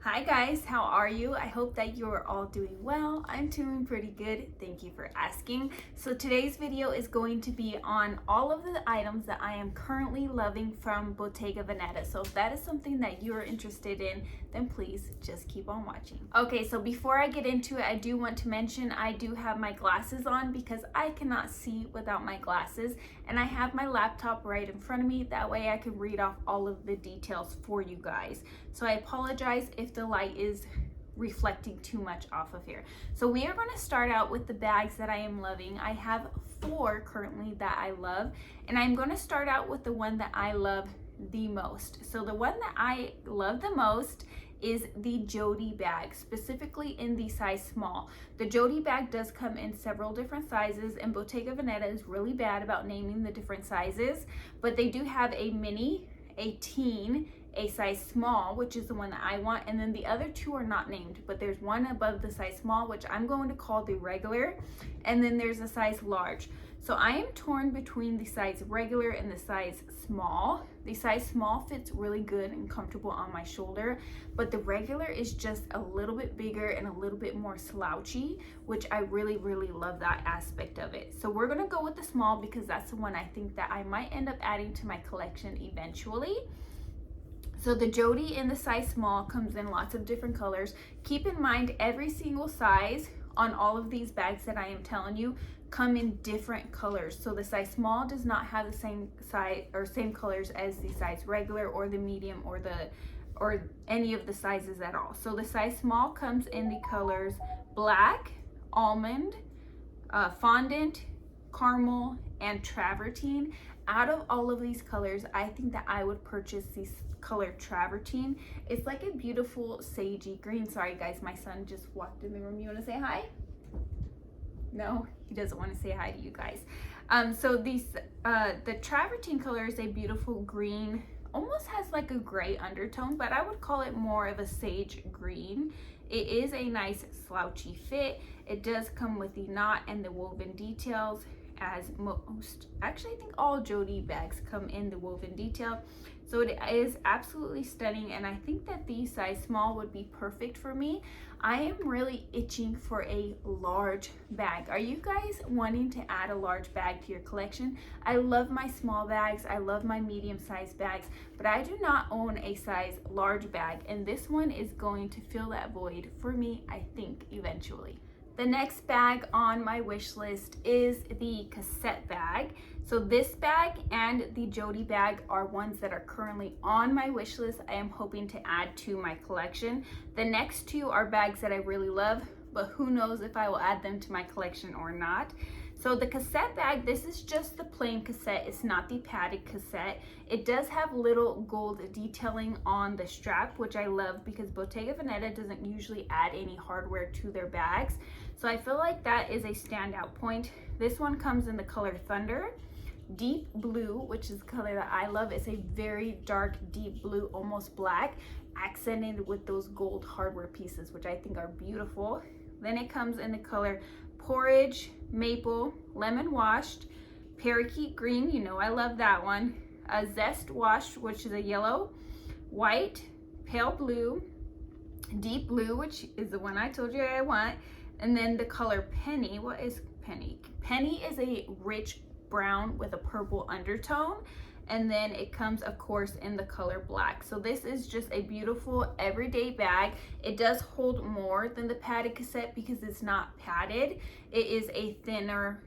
Hi guys, how are you? I hope that you are all doing well. I'm doing pretty good. Thank you for asking. So today's video is going to be on all of the items that I am currently loving from Bottega Veneta. So if that is something that you're interested in, then please just keep on watching. Okay, so before I get into it, I do want to mention I do have my glasses on because I cannot see without my glasses, and I have my laptop right in front of me. That way I can read off all of the details for you guys. So I apologize if the light is reflecting too much off of here. So we are going to start out with the bags that I am loving. I have 4 currently that I love, and I'm going to start out with the one that I love the most. So the one that I love the most is the Jodie bag, specifically in the size small. The Jodie bag does come in several different sizes, and Bottega Veneta is really bad about naming the different sizes, but they do have a mini, a teen, a size small, which is the one that I want, and then the other 2 are not named, but there's one above the size small, which I'm going to call the regular, and then there's a size large. So I am torn between the size regular and the size small. The size small fits really good and comfortable on my shoulder, but the regular is just a little bit bigger and a little bit more slouchy, which I really love that aspect of it. So we're gonna go with the small because that's the one I think that I might end up adding to my collection eventually. So the Jodie in the size small comes in lots of different colors. Keep in mind every single size on all of these bags that I am telling you come in different colors. So the size small does not have the same size or same colors as the size regular or the medium or any of the sizes at all. So the size small comes in the colors black, almond, fondant, caramel, and travertine. Out of all of these colors, I think that I would purchase this color travertine. It's like a beautiful sagey green. Sorry guys, my son just walked in the room. You want to say hi? No, he doesn't want to say hi to you guys. So the travertine color is a beautiful green, almost has like a gray undertone, but I would call it more of a sage green. It is a nice slouchy fit. It does come with the knot and the woven details, as most, actually I think all Jodie bags come in the woven detail. So it is absolutely stunning, and I think that the size small would be perfect for me. I am really itching for a large bag. Are you guys wanting to add a large bag to your collection? I love my small bags, I love my medium-sized bags, but I do not own a size large bag, and this one is going to fill that void for me, I think, eventually. The next bag on my wish list is the Cassette bag. So this bag and the Jodie bag are ones that are currently on my wish list. I am hoping to add to my collection. The next 2 are bags that I really love, but who knows if I will add them to my collection or not. So the Cassette bag, this is just the plain cassette. It's not the padded cassette. It does have little gold detailing on the strap, which I love because Bottega Veneta doesn't usually add any hardware to their bags. So I feel like that is a standout point. This one comes in the color Thunder, deep blue, which is the color that I love. It's a very dark, deep blue, almost black, accented with those gold hardware pieces, which I think are beautiful. Then it comes in the color Porridge, Maple, Lemon Washed, Parakeet Green, you know I love that one, a Zest Washed, which is a yellow, White, Pale Blue, Deep Blue, which is the one I told you I want, and then the color Penny. What is Penny? Penny is a rich brown with a purple undertone, and then it comes of course in the color black. So this is just a beautiful everyday bag. It does hold more than the padded cassette because it's not padded. It is a thinner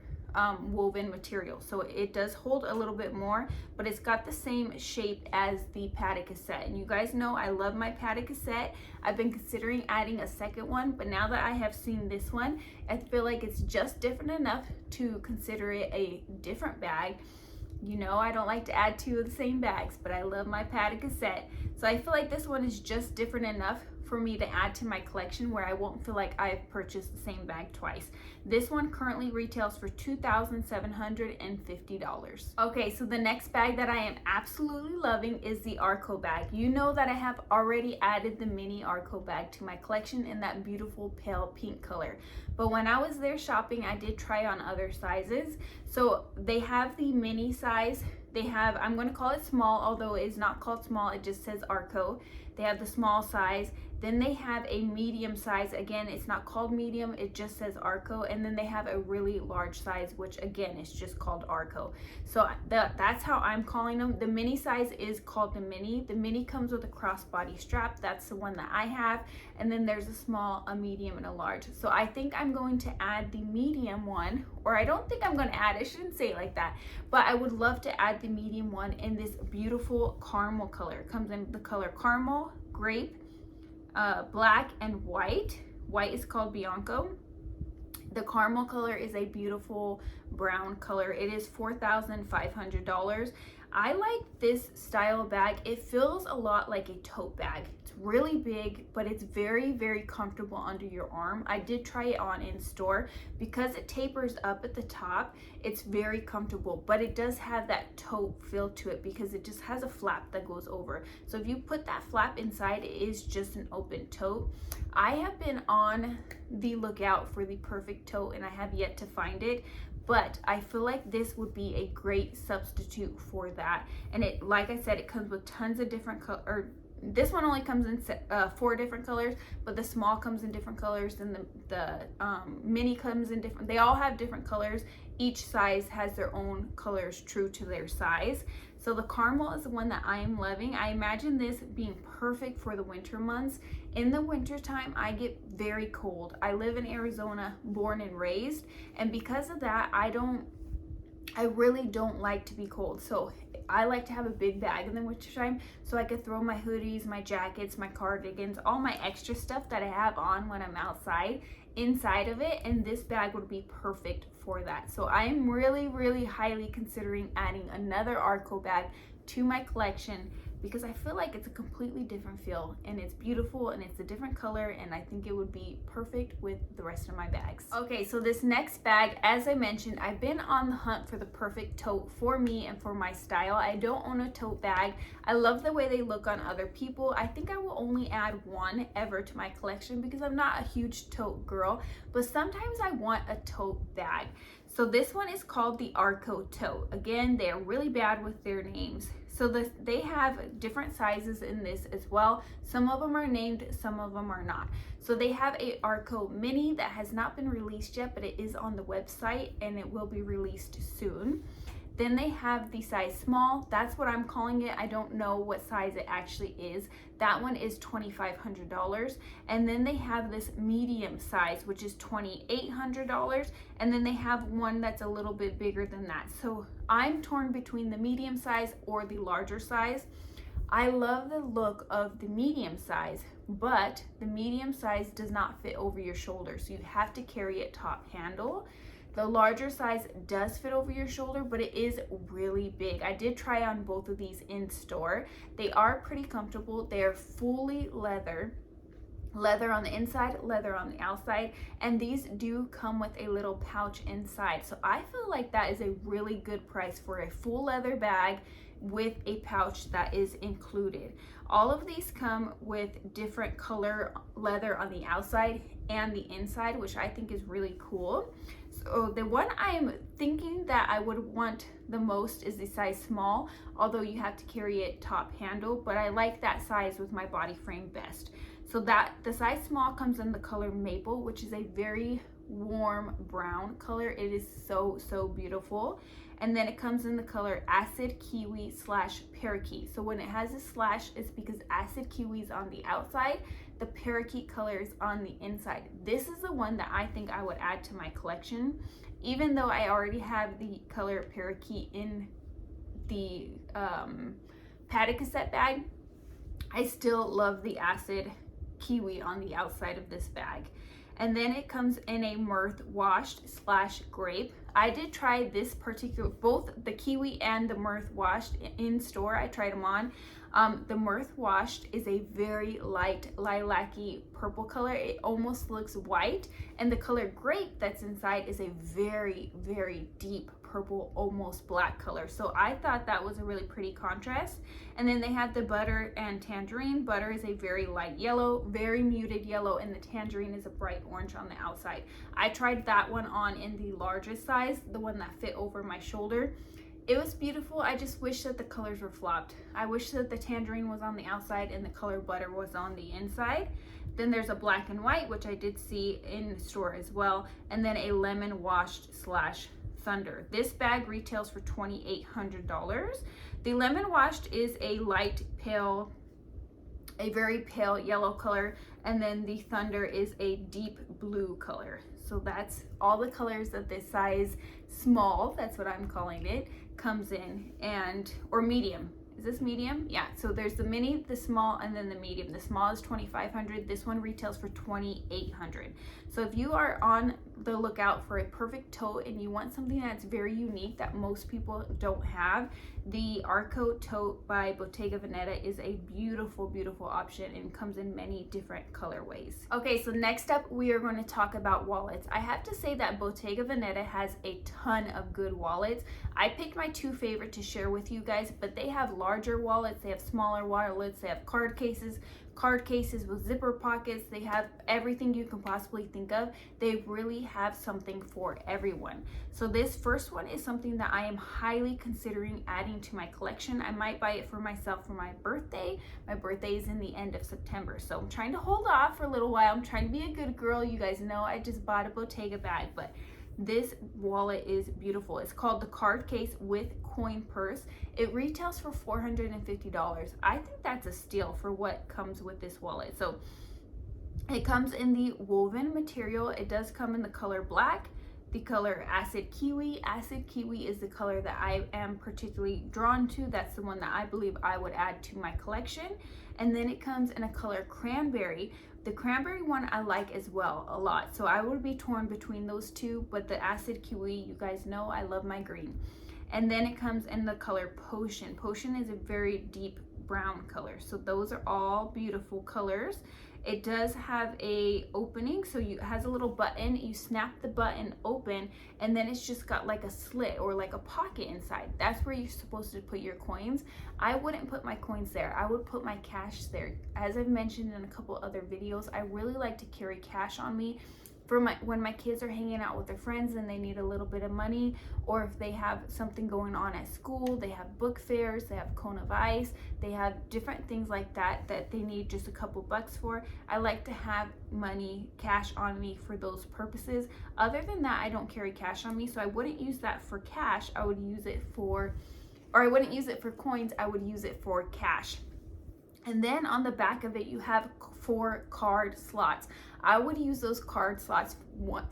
woven material, so it does hold a little bit more, but it's got the same shape as the padded cassette. And you guys know I love my padded cassette. I've been considering adding a second one, but now that I have seen this one, I feel like it's just different enough to consider it a different bag. You know I don't like to add 2 of the same bags, but I love my padded cassette. So I feel like this one is just different enough for me to add to my collection where I won't feel like I've purchased the same bag twice. This one currently retails for $2,750. Okay, so the next bag that I am absolutely loving is the ARCO bag. You know that I have already added the mini ARCO bag to my collection in that beautiful pale pink color. But when I was there shopping, I did try on other sizes. So they have the mini size They have, I'm going to call it small, although it is not called small, it just says ARCO. They have the small size. Then they have a medium size. Again, it's not called medium, it just says ARCO. And then they have a really large size, which again is just called ARCO. So that's how I'm calling them. The mini size is called the mini. The mini comes with a crossbody strap. That's the one that I have. And then there's a small, a medium, and a large. So I think I'm going to add the medium one, or I don't think I'm going to add, I shouldn't say it like that, but I would love to add the medium one in this beautiful caramel color. It comes in the color caramel, grape, black, and white. White is called Bianco. The caramel color is a beautiful brown color. It is $4,500. I like this style bag. It feels a lot like a tote bag. It's really big, but it's very, very comfortable under your arm. I did try it on in store. Because it tapers up at the top, it's very comfortable, but it does have that tote feel to it because it just has a flap that goes over. So if you put that flap inside, it is just an open tote. I have been on the lookout for the perfect tote and I have yet to find it. But I feel like this would be a great substitute for that. And it, like I said, it comes with tons of different colors. This one only comes in 4 different colors, but the small comes in different colors, and the mini comes in different. They all have different colors. Each size has their own colors true to their size. So the caramel is the one that I am loving. I imagine this being perfect for the winter months. In the winter time, I get very cold. I live in Arizona, born and raised, and because of that, I really don't like to be cold. So I like to have a big bag in the winter time so I could throw my hoodies, my jackets, my cardigans, all my extra stuff that I have on when I'm outside inside of it, and this bag would be perfect for that. So I am really, really highly considering adding another ARCO bag to my collection because I feel like it's a completely different feel and it's beautiful and it's a different color, and I think it would be perfect with the rest of my bags. Okay, so this next bag, as I mentioned, I've been on the hunt for the perfect tote for me and for my style. I don't own a tote bag. I love the way they look on other people. I think I will only add one ever to my collection because I'm not a huge tote girl, but sometimes I want a tote bag. So this one is called the ARCO tote. Again, they're really bad with their names. So they have different sizes in this as well. Some of them are named, some of them are not. So they have a ARCO mini that has not been released yet, but it is on the website and it will be released soon. Then they have the size small. That's what I'm calling it. I don't know what size it actually is. That one is $2,500. And then they have this medium size, which is $2,800. And then they have one that's a little bit bigger than that. So I'm torn between the medium size or the larger size. I love the look of the medium size, but the medium size does not fit over your shoulder. So you have to carry it top handle. The larger size does fit over your shoulder, but it is really big. I did try on both of these in store. They are pretty comfortable. They are fully leather on the inside, leather on the outside, and these do come with a little pouch inside. So I feel like that is a really good price for a full leather bag with a pouch that is included. All of these come with different color leather on the outside and the inside, which I think is really cool. So the one I'm thinking that I would want the most is the size small, although you have to carry it top handle, but I like that size with my body frame best. So that the size small comes in the color maple, which is a very warm brown color. It is so, so beautiful. And then it comes in the color acid kiwi / parakeet. So when it has a slash, it's because acid kiwi is on the outside, the parakeet color is on the inside. This is the one that I think I would add to my collection, even though I already have the color parakeet in the Paddock Cassette bag. I still love the acid kiwi on the outside of this bag. And then it comes in a mirth washed / grape. I did try this particular, both the kiwi and the mirth washed in store. I tried them on. The mirth washed is a very light lilac-y purple color. It almost looks white, and the color grape that's inside is a very, very deep purple, almost black color. So I thought that was a really pretty contrast. And then they have the butter and tangerine. Butter is a very light yellow, very muted yellow, and the tangerine is a bright orange on the outside. I tried that one on in the largest size, the one that fit over my shoulder. It was beautiful. I just wish that the colors were flopped. I wish that the tangerine was on the outside and the color butter was on the inside. Then there's a black and white, which I did see in the store as well, and then a lemon washed slash thunder. This bag retails for $2,800. The lemon washed is a light pale, a very pale yellow color, and then the thunder is a deep blue color. So that's all the colors that this size small, that's what I'm calling it, comes in, and or medium. Is this medium? Yeah, so there's the mini, the small, and then the medium. The small is $2,500. This one retails for $2,800. So if you are on the lookout for a perfect tote and you want something that's very unique that most people don't have, the ARCO tote by Bottega Veneta is a beautiful, beautiful option and comes in many different colorways. Okay, so next up we are going to talk about wallets. I have to say that Bottega Veneta has a ton of good wallets. I picked my two favorite to share with you guys, but they have larger wallets, they have smaller wallets, they have card cases with zipper pockets, they have everything you can possibly think of. They really have something for everyone. So this first one is something that I am highly considering adding to my collection. I might buy it for myself for my birthday. My birthday is in the end of September, so I'm trying to hold off for a little while. I'm trying to be a good girl. You guys know I just bought a Bottega bag, but this wallet is beautiful. It's called the card case with coin purse. It retails for $450. I think that's a steal for what comes with this wallet. So it comes in the woven material. It does come in the color black, the color acid kiwi. Acid kiwi is the color that I am particularly drawn to. That's the one that I believe I would add to my collection. And then it comes in a color cranberry. The cranberry one I like as well a lot, so I would be torn between those two, but the acid kiwi, you guys know I love my green. And then it comes in the color potion. Potion is a very deep brown color, so those are all beautiful colors. It does have a opening, so it has a little button. You snap the button open, and then it's just got like a slit or like a pocket inside. That's where you're supposed to put your coins. I wouldn't put my coins there. I would put my cash there. As I've mentioned in a couple other videos, I really like to carry cash on me for when my kids are hanging out with their friends and they need a little bit of money, or if they have something going on at school, they have book fairs, they have cone of ice, they have different things like that that they need just a couple bucks for. I like to have money, cash on me for those purposes. Other than that, I don't carry cash on me, so I wouldn't use that for cash. I would use it for, or I wouldn't use it for coins, I would use it for cash. And then on the back of it, you have 4 card slots. I would use those card slots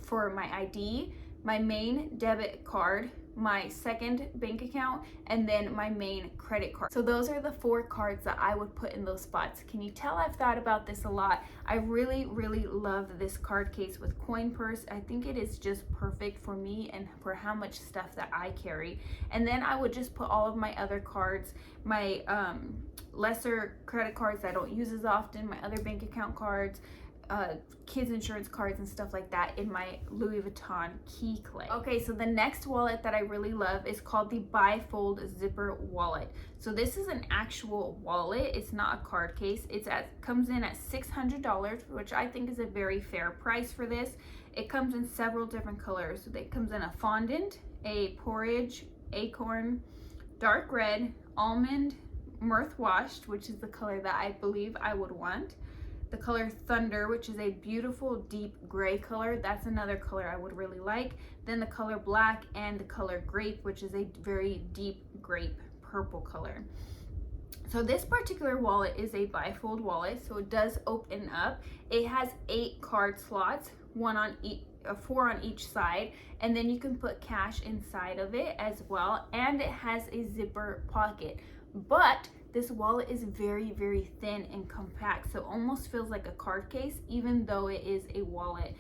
for my ID, my main debit card, my second bank account, and then my main credit card. So those are the 4 cards that I would put in those spots. Can you tell I've thought about this a lot? I really, really love this card case with coin purse. I think it is just perfect for me and for how much stuff that I carry. And then I would just put all of my other cards, my lesser credit cards I don't use as often, my other bank account cards, kids insurance cards and stuff like that in my Louis Vuitton key clay. Okay, so the next wallet that I really love is called the Bifold zipper wallet. So this is an actual wallet. It's not a card case. Comes in at $600, which I think is a very fair price for this. It comes in several different colors. So it comes in a fondant, a porridge, acorn, dark red, almond, mirth washed, which is the color that I believe I would want. The color Thunder, which is a beautiful deep gray color. That's another color I would really like. Then the color Black and the color Grape, which is a very deep grape purple color. So this particular wallet is a bifold wallet, so it does open up. It has 8 card slots, 4 on each side, and then you can put cash inside of it as well, and it has a zipper pocket. But this wallet is very, very thin and compact, so it almost feels like a card case, even though it is a wallet.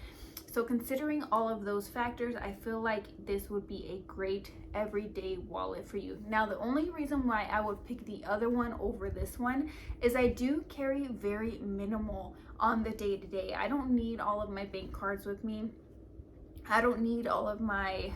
So considering all of those factors, I feel like this would be a great everyday wallet for you. Now, the only reason why I would pick the other one over this one is I do carry very minimal on the day-to-day. I don't need all of my bank cards with me. I don't need all of my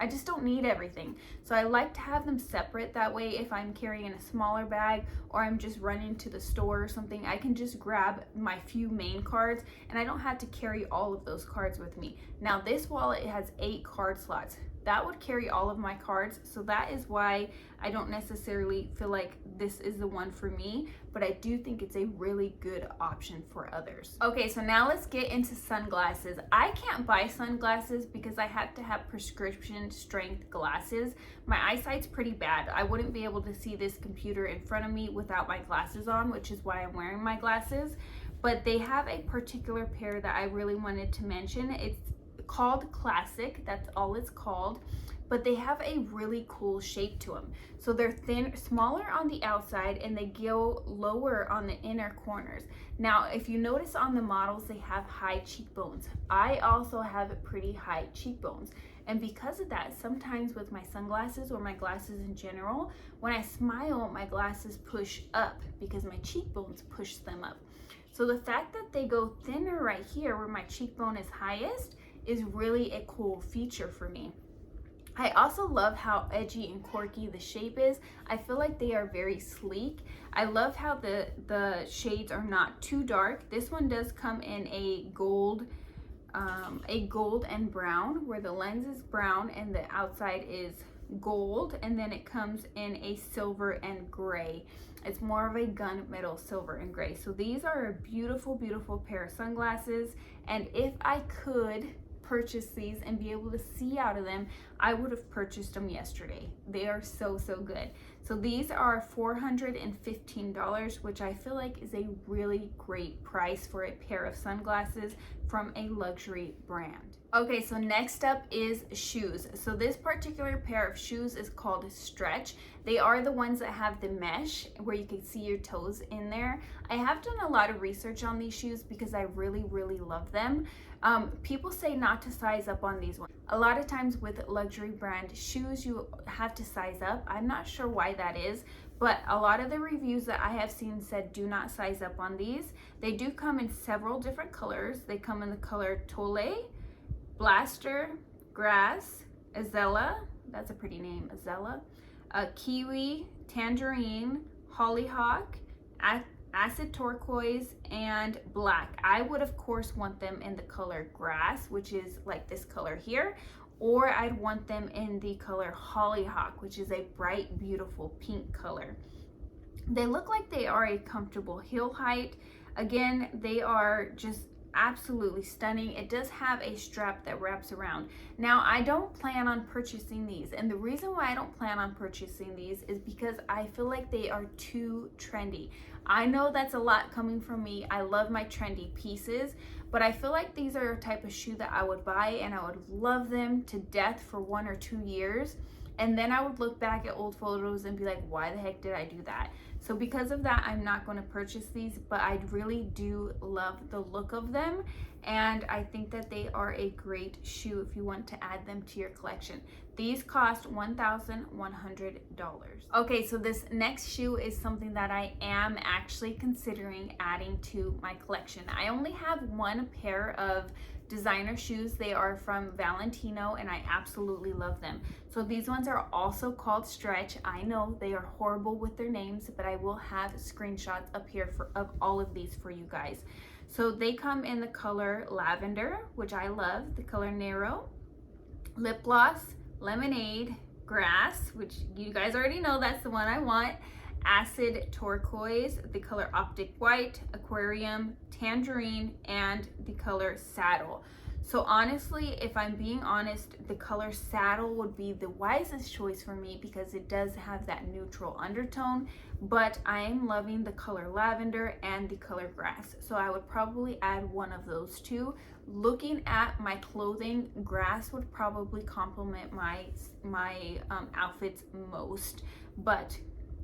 I just don't need everything. So I like to have them separate. That way, if I'm carrying a smaller bag or I'm just running to the store or something, I can just grab my few main cards and I don't have to carry all of those cards with me. Now, this wallet has 8 card slots. that would carry all of my cards. So that is why I don't necessarily feel like this is the one for me, but I do think it's a really good option for others. Okay, so now let's get into sunglasses. I can't buy sunglasses because I have to have prescription strength glasses. My eyesight's pretty bad. I wouldn't be able to see this computer in front of me without my glasses on, which is why I'm wearing my glasses. But they have a particular pair that I really wanted to mention. It's called Classic, that's all it's called, but they have a really cool shape to them. So they're thin, smaller on the outside, and they go lower on the inner corners. Now, if you notice on the models, they have high cheekbones. I also have pretty high cheekbones. And because of that, sometimes with my sunglasses or my glasses in general, when I smile, my glasses push up because my cheekbones push them up. So the fact that they go thinner right here where my cheekbone is highest is really a cool feature for me. I also love how edgy and quirky the shape is. I feel like they are very sleek. I love how the shades are not too dark. This one does come in a gold and brown, where the lens is brown and the outside is gold, and then it comes in a silver and gray. It's more of a gunmetal silver and gray. So these are a beautiful, beautiful pair of sunglasses, and if I could purchase these and be able to see out of them, I would have purchased them yesterday. They are so good. So these are $415, which I feel like is a really great price for a pair of sunglasses from a luxury brand. Okay, so next up is shoes. So this particular pair of shoes is called Stretch. They are the ones that have the mesh where you can see your toes in there. I have done a lot of research on these shoes because I really love them. People say not to size up on these ones. A lot of times with luxury brand shoes, you have to size up. I'm not sure why that is, but a lot of the reviews that I have seen said do not size up on these. They do come in several different colors. They come in the color Tote, Blaster, Grass, Azella, that's a pretty name, Azella, Kiwi, Tangerine, Hollyhock, Acid Turquoise, and Black. I would of course want them in the color Grass, which is like this color here, or I'd want them in the color Hollyhock, which is a bright, beautiful pink color. They look like they are a comfortable heel height. Again, they are just absolutely stunning. It does have a strap that wraps around. Now, I don't plan on purchasing these, and the reason why I don't plan on purchasing these is because I feel like they are too trendy. I know that's a lot coming from me. I love my trendy pieces, but I feel like these are a type of shoe that I would buy and I would love them to death for 1 or 2 years. And then I would look back at old photos and be like, why the heck did I do that? So because of that, I'm not going to purchase these, but I really do love the look of them. And I think that they are a great shoe if you want to add them to your collection. These cost $1,100. Okay, so this next shoe is something that I am actually considering adding to my collection. I only have one pair of designer shoes. They are from Valentino and I absolutely love them. So these ones are also called Stretch. I know they are horrible with their names, but I will have screenshots up here of all of these for you guys. So they come in the color Lavender, which I love, the color Narrow, Lip Gloss, Lemonade, Grass, which you guys already know that's the one I want, Acid Turquoise, the color Optic White, Aquarium, Tangerine, and the color Saddle. So honestly, if I'm being honest, the color Saddle would be the wisest choice for me because it does have that neutral undertone, but I am loving the color Lavender and the color Grass. So I would probably add one of those two. Looking at my clothing, Grass would probably complement my outfits most, but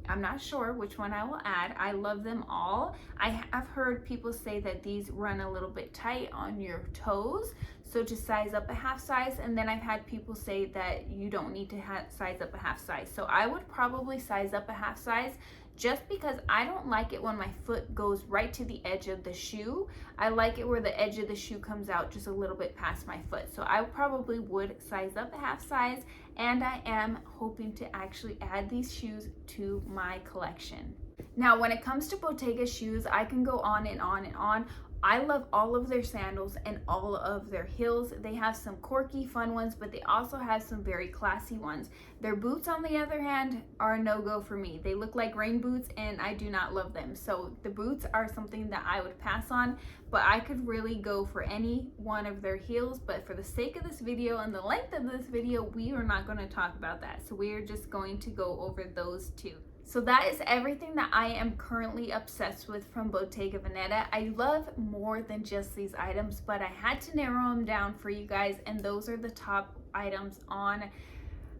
I'm not sure which one I will add. I love them all. I have heard people say that these run a little bit tight on your toes, so to size up a half size, and then I've had people say that you don't need to size up a half size. So I would probably size up a half size just because I don't like it when my foot goes right to the edge of the shoe. I like it where the edge of the shoe comes out just a little bit past my foot. So I probably would size up a half size, and I am hoping to actually add these shoes to my collection. Now, when it comes to Bottega shoes, I can go on and on and on. I love all of their sandals and all of their heels. They have some quirky, fun ones, but they also have some very classy ones. Their boots, on the other hand, are a no-go for me. They look like rain boots and I do not love them. So the boots are something that I would pass on, but I could really go for any one of their heels. But for the sake of this video and the length of this video, we are not going to talk about that. So we are just going to go over those two. So that is everything that I am currently obsessed with from Bottega Veneta. I love more than just these items, but I had to narrow them down for you guys, and those are the top items on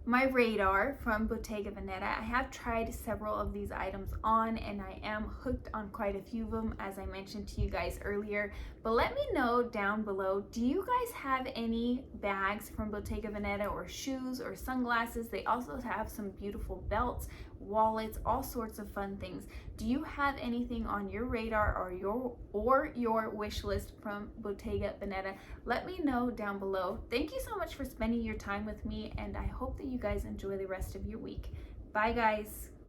my radar from Bottega Veneta. I have tried several of these items on and I am hooked on quite a few of them, as I mentioned to you guys earlier. But let me know down below, do you guys have any bags from Bottega Veneta, or shoes or sunglasses? They also have some beautiful belts, wallets, all sorts of fun things. Do you have anything on your radar or your wish list from Bottega Veneta? Let me know down below. Thank you so much for spending your time with me, and I hope that you guys enjoy the rest of your week. Bye guys.